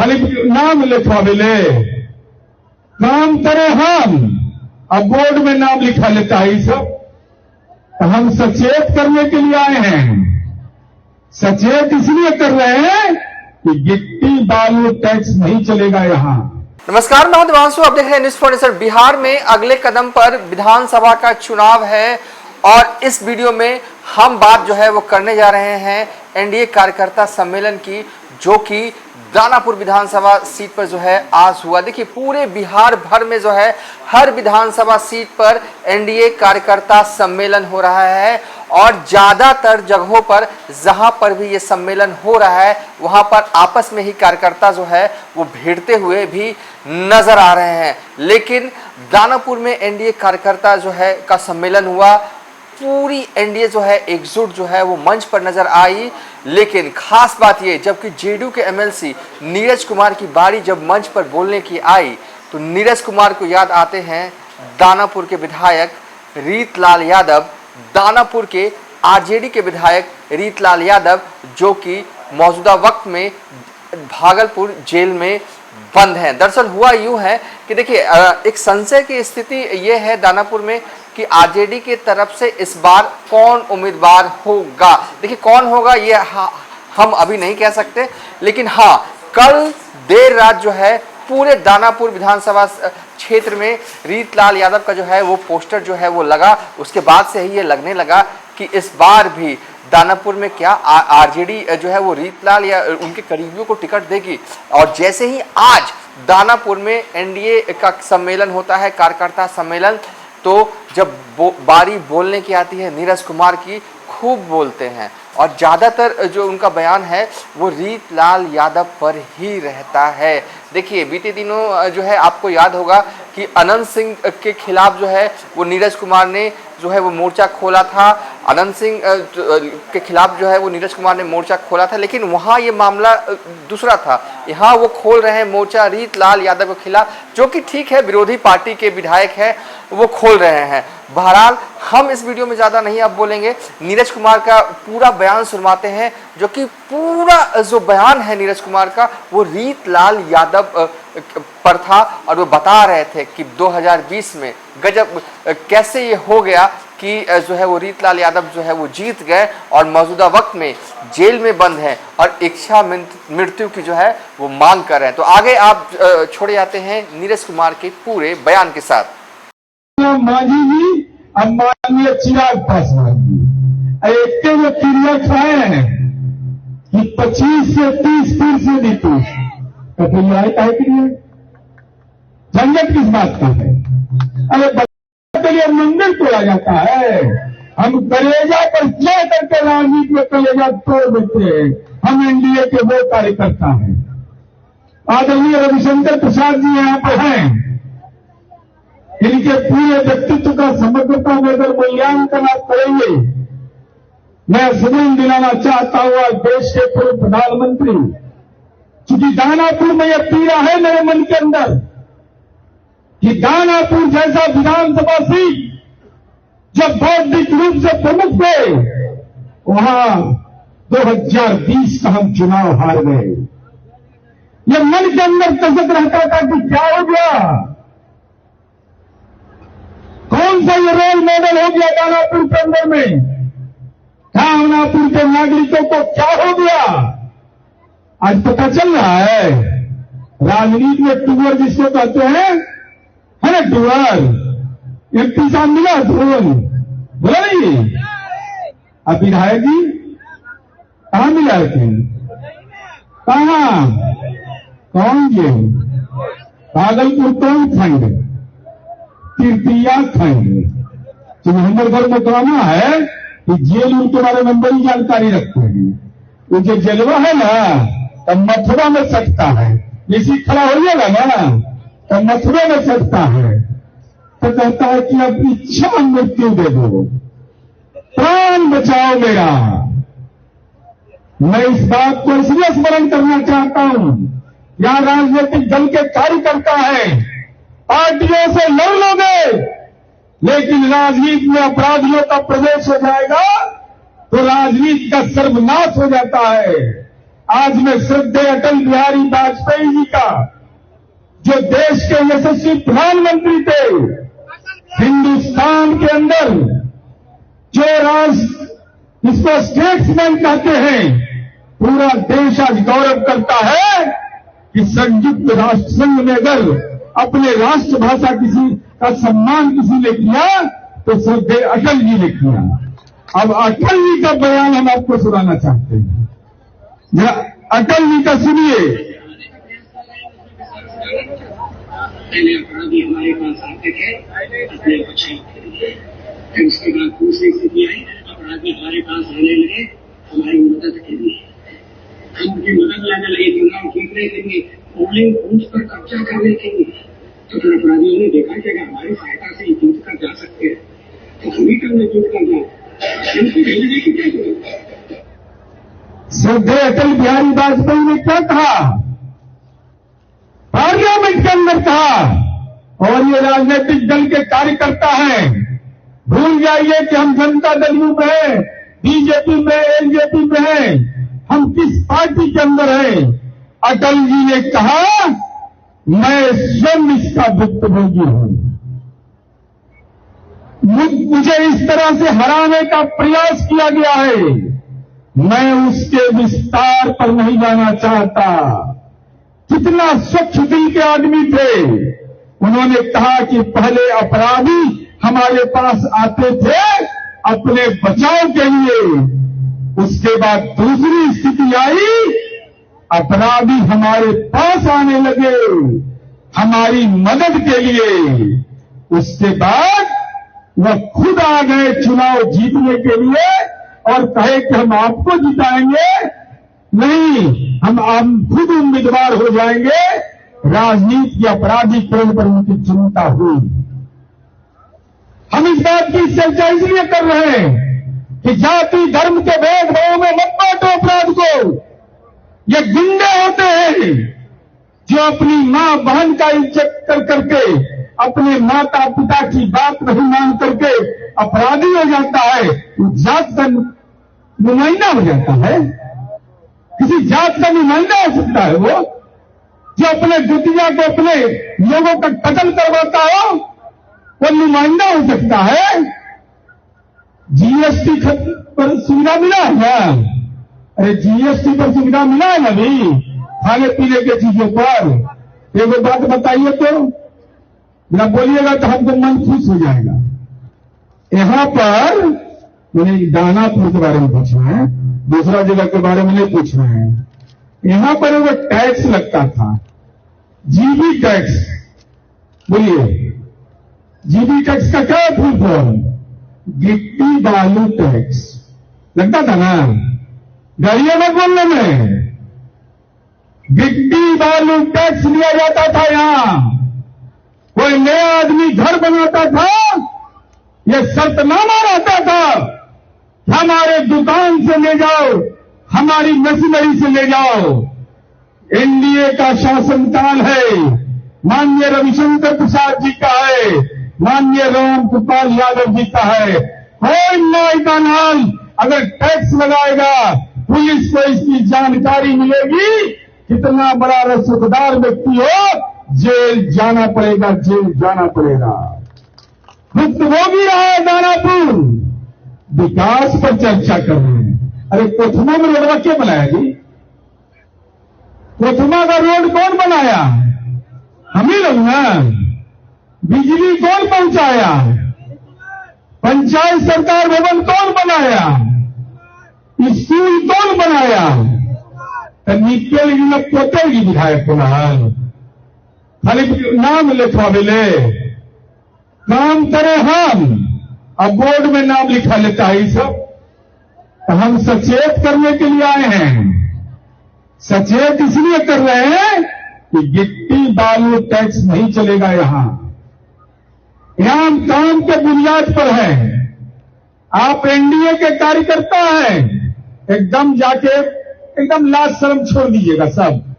खाली नाम लिखवाले काम करें हम। अब बोर्ड में नाम लिखा लेता है ये सब। तो हम सचेत करने के लिए आए हैं। सचेत इसलिए कर रहे हैं कि गिट्टी बालू टैक्स नहीं चलेगा यहां। नमस्कार, मैं दिवांशु, आप देख रहे हैं न्यूज़ 47। बिहार में अगले कदम पर विधानसभा का चुनाव है और इस वीडियो में हम बात जो है वो करने जा रहे हैं एनडीए कार्यकर्ता सम्मेलन की, जो कि दानापुर विधानसभा सीट पर जो है आज हुआ। देखिए, पूरे बिहार भर में जो है हर विधानसभा सीट पर एनडीए कार्यकर्ता सम्मेलन हो रहा है और ज्यादातर जगहों पर जहां पर भी ये सम्मेलन हो रहा है वहां पर आपस में ही कार्यकर्ता जो है वो भिड़ते हुए भी नजर आ रहे हैं। लेकिन दानापुर में एनडीए कार्यकर्ता जो है का सम्मेलन हुआ, पूरी एनडीए जो है एकजुट जो है वो मंच पर नजर आई। लेकिन खास बात ये, जबकि जेडीयू के एमएलसी नीरज कुमार की बारी जब मंच पर बोलने की आई तो नीरज कुमार को याद आते हैं दानापुर के विधायक रीतलाल यादव, दानापुर के आरजेडी के विधायक रीतलाल यादव, जो कि मौजूदा वक्त में भागलपुर जेल में बंद हैं। दरअसल हुआ यूं है कि देखिए, एक संशय की स्थिति ये है दानापुर में कि आरजेडी के तरफ से इस बार कौन उम्मीदवार होगा। देखिए, कौन होगा ये हम अभी नहीं कह सकते, लेकिन हाँ, कल देर रात जो है पूरे दानापुर विधानसभा क्षेत्र में रीतलाल यादव का जो है वो पोस्टर जो है वो लगा। उसके बाद से ही ये लगने लगा कि इस बार भी दानापुर में क्या आरजेडी जो है वो रीतलाल या उनके करीबियों को टिकट देगी। और जैसे ही आज दानापुर में एनडीए का सम्मेलन होता है, कार्यकर्ता सम्मेलन, तो जब बारी बोलने की आती है नीरज कुमार की, खूब बोलते हैं और ज़्यादातर जो उनका बयान है वो रीतलाल यादव पर ही रहता है। देखिए, बीते दिनों जो है आपको याद होगा कि अनंत सिंह के खिलाफ जो है वो नीरज कुमार ने जो है वो मोर्चा खोला था। अनंत सिंह के खिलाफ जो है वो नीरज कुमार ने मोर्चा खोला था, लेकिन वहाँ ये मामला दूसरा था। यहाँ वो खोल रहे हैं मोर्चा रीतलाल यादव के खिलाफ, जो कि ठीक है, विरोधी पार्टी के विधायक है, वो खोल रहे हैं। बहरहाल हम इस वीडियो में ज़्यादा नहीं अब बोलेंगे, नीरज कुमार का पूरा बयान सुनवाते हैं, जो कि पूरा जो बयान है नीरज कुमार का वो रीतलाल यादव पर था। और वो बता रहे थे कि 2020 में गजब कैसे ये हो गया कि जो है वो रीतलाल यादव जो है वो जीत गए और मौजूदा वक्त में जेल में बंद हैं और इच्छा मृत्यु की जो है वो मांग कर रहे हैं। तो आगे आप छोड़े जाते हैं नीरज कुमार के पूरे बयान के साथ। मांझी जी, अब माननीय चिराग पासवान जी एक जो क्रिया खाए हैं कि 25 से 30 फिर से नीतीश कठिनाई है क्रिया, झंझट किस बात का है? अरे बच्चे के लिए मंदिर तोड़ा जाता है। हम कलेजा पर क्या करके राजनीति में कलेजा तोड़ देते हैं। हम एनडीए के वो कार्यकर्ता हैं। आदरणीय रविशंकर प्रसाद जी यहाँ पर हैं। इनके पूरे व्यक्तित्व का समग्रता में अगर मूल्यांकन आप करेंगे, मैं सुमन दिलाना चाहता हूं आज देश के पूर्व प्रधानमंत्री, क्योंकि दानापुर में यह पीड़ा है मेरे मन के अंदर कि दानापुर जैसा विधानसभा सीट जब बौद्धिक रूप से प्रमुख थे, वहां 2020 का हम चुनाव हार गए। यह मन के अंदर कसक रहता था कि क्या हो गया, कौन सा ये रोल मॉडल हो गया दानापुर के अंदर में, दानापुर के नागरिकों को क्या हो गया। आज पता चल रहा है राजनीति में टूअर जिसको कहते हैं, है ना टूअर, एमपी साहब मिला ध्रुवन बोला नहीं। अब विधायक जी कहां मिला थे, कहां, कौन ये भागलपुर कौन खंड, तृतीया खंड। तो मोहम्मदगढ़ में कहना है कि जेल उनके बारे में बड़ी जानकारी रखते हैं। वो जो जेलवा है ना, तब मथुरा में सकता है, इसी खड़ा होइएगा ना तब मथुरा में सकता है। तो कहता है कि अब इच्छा मृत्यु दे दो, प्राण बचाओ मेरा। मैं इस बात को इसलिए स्मरण करना चाहता हूं, यहां राजनीतिक दल के कार्यकर्ता है, पार्टियों से लड़ लोगे, लेकिन राजनीति में अपराधियों का प्रवेश हो जाएगा तो राजनीति का सर्वनाश हो जाता है। आज मैं श्रद्धेय अटल बिहारी वाजपेयी जी का, जो देश के यशस्वी प्रधानमंत्री थे, हिंदुस्तान के अंदर जो राष्ट्र इसको स्टेट्समैन कहते हैं, पूरा देश आज गौरव करता है कि संयुक्त राष्ट्र संघ में अगर अपने राष्ट्रभाषा किसी का सम्मान किसी ने किया तो श्रद्धेय अटल जी ने किया। अब अटल जी का बयान हम आपको सुनाना चाहते हैं, जरा अटल जी का सुनिए। पहले अपराधी हमारे पास आते थे अपने बचाव के लिए, फिर उसके बाद दूसरी स्थिति आई, अपराधी हमारे पास आने लगे हमारी मदद के लिए। हम उनकी मदद लाने लगे चुनाव जीतने के लिए, पोलिंग बूथ पर कब्जा करने के लिए। तो फिर अपराधियों ने देखा कि अगर हमारी सहायता से जीत कर जा सकते हैं तो हम ही करने जीत कर जाए, इनको भेजने की क्या जरूरत। श्रद्धेय अटल बिहारी वाजपेयी ने क्या कहा, पार्लियामेंट के अंदर कहा, और ये राजनीतिक दल के कार्यकर्ता हैं, भूल जाइए कि हम जनता दल यू में है, बीजेपी में, एलजेपी में है, हम किस पार्टी के अंदर हैं। अटल जी ने कहा मैं स्वयं इसका भुक्तभोगी हूं, मुझे इस तरह से हराने का प्रयास किया गया है, मैं उसके विस्तार पर नहीं जाना चाहता। कितना स्वच्छ दिल के आदमी थे। उन्होंने कहा कि पहले अपराधी हमारे पास आते थे अपने बचाव के लिए, उसके बाद दूसरी स्थिति आई, अपराधी हमारे पास आने लगे हमारी मदद के लिए। उसके बाद वह खुद आ गए चुनाव जीतने के लिए और कहे कि हम आपको जिताएंगे, नहीं, हम खुद उम्मीदवार हो जाएंगे। राजनीति के अपराधीकरण पर उनकी चिंता हुई। हम इस बात की चर्चा इसलिए कर रहे हैं कि जाति धर्म के भेदभाव में मत बांटो अपराध को। ये गुंडे होते हैं जो अपनी मां बहन का इज्जत कर करके, अपने माता पिता की बात नहीं मान करके अपराधी हो जाता है, जात का नुमाइंदा हो जाता है। किसी जात का नुमाइंदा हो सकता है वो, जो अपने दुतिया को अपने लोगों का कत्ल करवाता हो, वो नुमाइंदा हो सकता है। जीएसटी पर सुविधा मिला है ना? अरे जीएसटी पर सुविधा मिला है ना भी, खाने पीने के चीजों पर। एक बात बताइए तो, जरा बोलिएगा तो हमको मन खुश हो जाएगा। यहां पर मैंने दानापुर के बारे में पूछना है, दूसरा जगह के बारे में नहीं पूछना है। यहां पर वो टैक्स लगता था, जीबी टैक्स। बोलिए, जीबी टैक्स का क्या फुल फॉर्म? गिट्टी बालू टैक्स लगता था ना? डरिए मत बोलने में। गिट्टी बालू टैक्स लिया जाता था। यहां कोई नया आदमी घर बनाता था, यह शर्तनामा रहता था, हमारे दुकान से ले जाओ, हमारी मशीनरी से ले जाओ। एनडीए का शासनकाल है, माननीय रविशंकर प्रसाद जी का है, माननीय राम गोपाल यादव जी का है। कोई न्यायदान अगर टैक्स लगाएगा, पुलिस को इसकी जानकारी मिलेगी, कितना बड़ा रसूखदार व्यक्ति हो, जेल जाना पड़ेगा, जेल जाना पड़ेगा। भुक्तभोगी रहा है दानापुर। विकास पर चर्चा कर रहे हैं। अरे कोथमा में रोडवा क्या बनाया जी? कोथमा का रोड कौन बनाया? हम ही लोग ना। बिजली कौन पहुंचाया? पंचायत सरकार भवन कौन बनाया? स्कूल कौन बनाया? निकल पोतेगी विधायक को नाम, खाली नाम लिखवा मिले, काम करे हम। अब बोर्ड में नाम लिखा लेता है ये सब। तो हम सचेत करने के लिए आए हैं। सचेत इसलिए कर रहे हैं कि गिट्टी बालू टैक्स नहीं चलेगा। यहां हम काम के बुनियाद पर हैं। आप एनडीए के कार्यकर्ता हैं, एकदम जाके एकदम लाज शर्म छोड़ दीजिएगा सब।